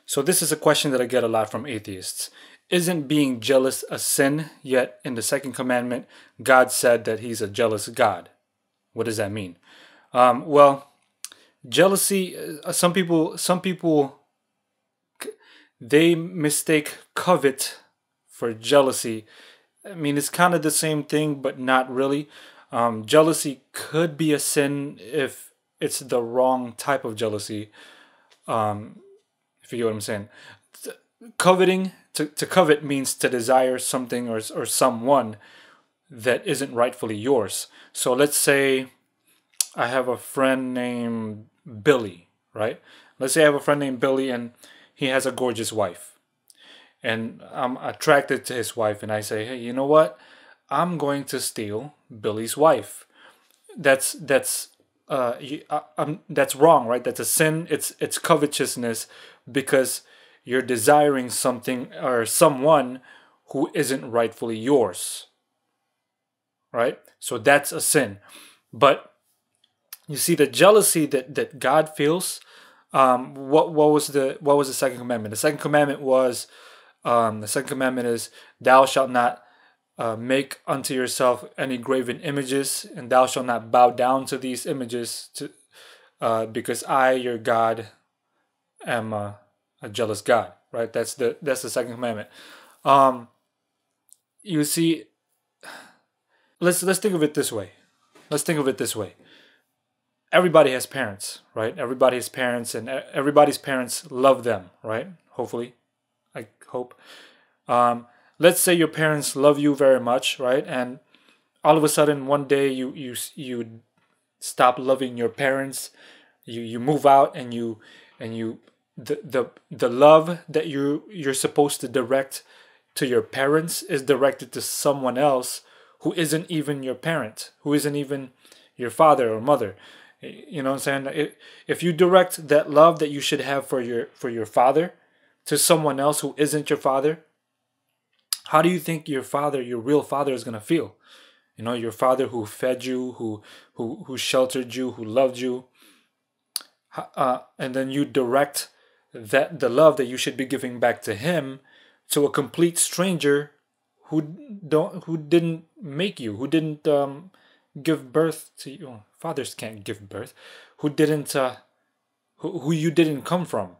So this is a question that I get a lot from atheists. Isn't being jealous a sin? Yet in the second commandment, God said that he's a jealous God. What does that mean? Well, jealousy. Some people, they mistake covet for jealousy. I mean, it's kind of the same thing, but not really. Jealousy could be a sin if it's the wrong type of jealousy. If you get what I'm saying. Coveting, to covet means to desire something or someone that isn't rightfully yours. So let's say I have a friend named Billy, right? Let's say I have a friend named Billy and he has a gorgeous wife. And I'm attracted to his wife and I say, hey, you know what? I'm going to steal Billy's wife. That's that's wrong, right? That's a sin. It's covetousness because you're desiring something or someone who isn't rightfully yours, right? So that's a sin. But you see the jealousy that God feels. What was the second commandment? The second commandment is thou shalt not make unto yourself any graven images, and thou shalt not bow down to these images, because I, your God, am a jealous God. Right? That's the second commandment. You see, let's think of it this way. Everybody has parents, right? Everybody has parents, and everybody's parents love them, right? Hopefully, I hope. Let's say your parents love you very much, right? And all of a sudden, one day you stop loving your parents. You move out, and the love that you're supposed to direct to your parents is directed to someone else who isn't even your parent, who isn't even your father or mother. You know what I'm saying? If you direct that love that you should have for your father to someone else who isn't your father, how do you think your father, your real father, is gonna feel? You know, your father who fed you, who sheltered you, who loved you, and then you direct the love that you should be giving back to him to a complete stranger who didn't make you, who didn't give birth to you. Well, fathers can't give birth. Who didn't who you didn't come from,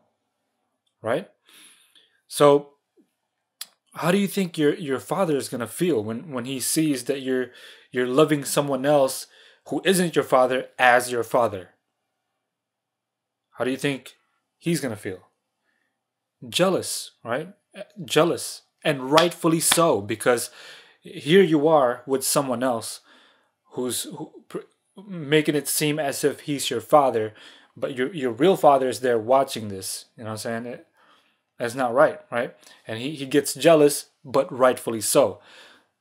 right? So how do you think your father is gonna feel when he sees that you're loving someone else who isn't your father as your father? How do you think he's gonna feel? Jealous, right? Jealous, and rightfully so, because here you are with someone else who's making it seem as if he's your father, but your real father is there watching this. You know what I'm saying? That's not right, right? And he gets jealous, but rightfully so.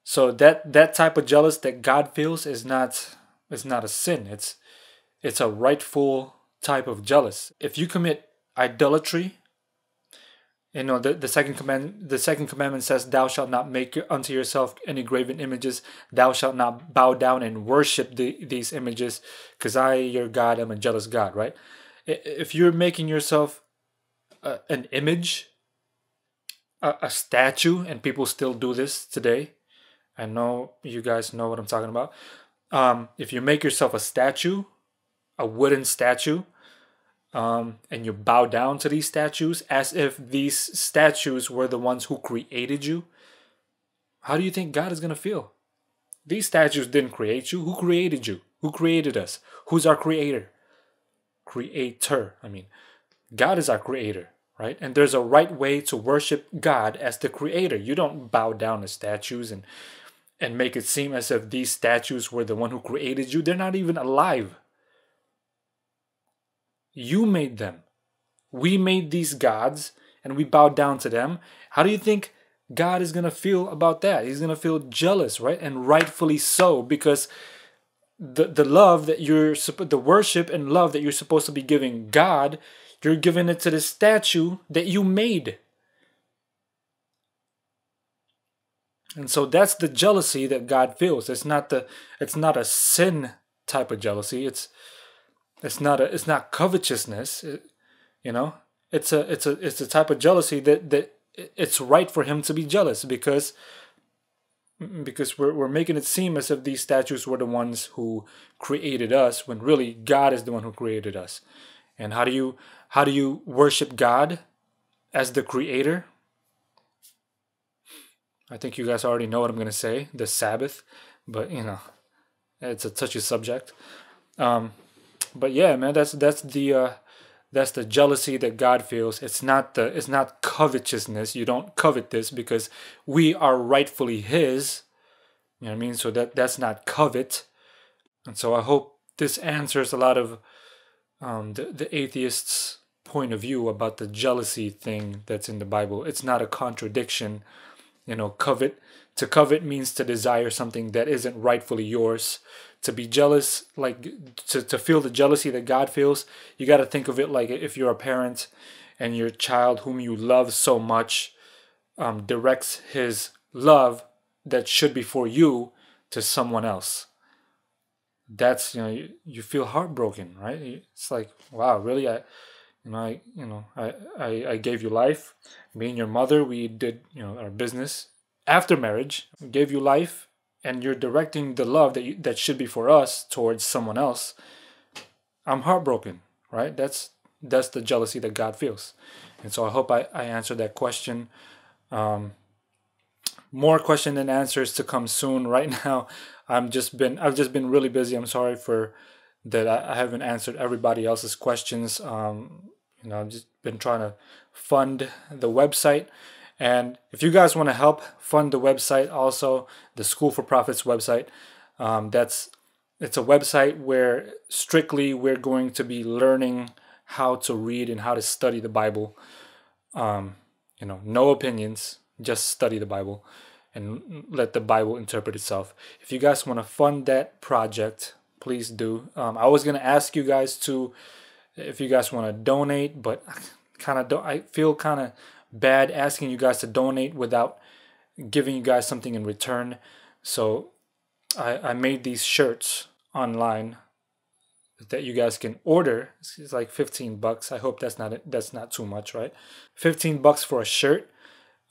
So that type of jealous that God feels is not a sin. It's a rightful type of jealous. If you commit idolatry, you know, the second commandment says, thou shalt not make unto yourself any graven images, thou shalt not bow down and worship these images, because I, your God, am a jealous God, right? If you're making yourself an image, a statue, and people still do this today, I know you guys know what I'm talking about. If you make yourself a statue, a wooden statue, and you bow down to these statues as if these statues were the ones who created you, how do you think God is going to feel? These statues didn't create you. Who created you? Who created us? Who's our creator? Creator, I mean. God is our creator, right? And there's a right way to worship God as the creator. You don't bow down to statues and make it seem as if these statues were the one who created you. They're not even alive. You made them. We made these gods and we bowed down to them. How do you think God is going to feel about that? He's going to feel jealous, right? And rightfully so, because the love that the worship and love that you're supposed to be giving God, you're giving it to the statue that you made. And so that's the jealousy that God feels. It's not a sin type of jealousy. It's not covetousness, you know. it's a type of jealousy that it's right for him to be jealous, because we're making it seem as if these statues were the ones who created us, when really God is the one who created us. And how do you worship God as the creator? I think you guys already know what I'm going to say, the Sabbath, but it's a touchy subject. But yeah, man, that's the jealousy that God feels. It's not covetousness. You don't covet this because we are rightfully His. You know what I mean? So that's not covet. And so I hope this answers a lot of the atheists' point of view about the jealousy thing that's in the Bible. It's not a contradiction. To covet means to desire something that isn't rightfully yours. To be jealous, like to feel the jealousy that God feels, you got to think of it like if you're a parent and your child whom you love so much directs his love that should be for you to someone else. That's, you feel heartbroken, right? It's like, wow, really? I gave you life. Me and your mother, we did, our business after marriage. We gave you life, and you're directing the love that should be for us towards someone else. I'm heartbroken, right? That's the jealousy that God feels. And so I hope I answered that question. More question and answers to come soon. Right now, I've just been really busy. I'm sorry for that. I haven't answered everybody else's questions. I've just been trying to fund the website. And if you guys want to help fund the website, also the School for Prophets website, it's a website where strictly we're going to be learning how to read and how to study the Bible. No opinions, just study the Bible and let the Bible interpret itself. If you guys want to fund that project, please do. I was going to ask you guys if you guys want to donate, but I feel kind of bad asking you guys to donate without giving you guys something in return. So I made these shirts online that you guys can order. It's like $15. I hope that's not too much, right? $15 for a shirt.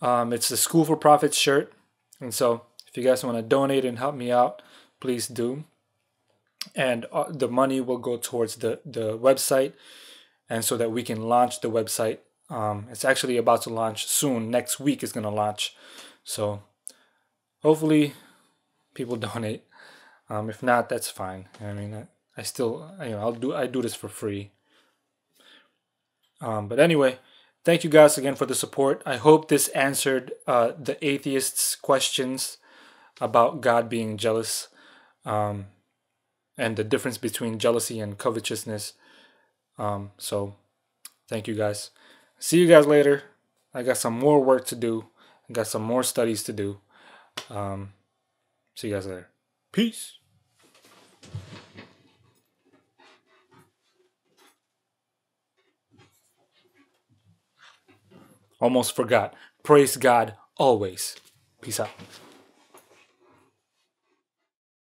It's the School for Prophets shirt. And so if you guys want to donate and help me out, please do. And the money will go towards the website, and so that we can launch the website. It's actually about to launch soon. Next week is going to launch. So hopefully people donate. If not, that's fine. I mean, I still, I do this for free. But anyway, thank you guys again for the support. I hope this answered the atheists' questions about God being jealous, and the difference between jealousy and covetousness. So thank you guys. See you guys later. I got some more work to do. I got some more studies to do. See you guys later. Peace. Almost forgot. Praise God always. Peace out.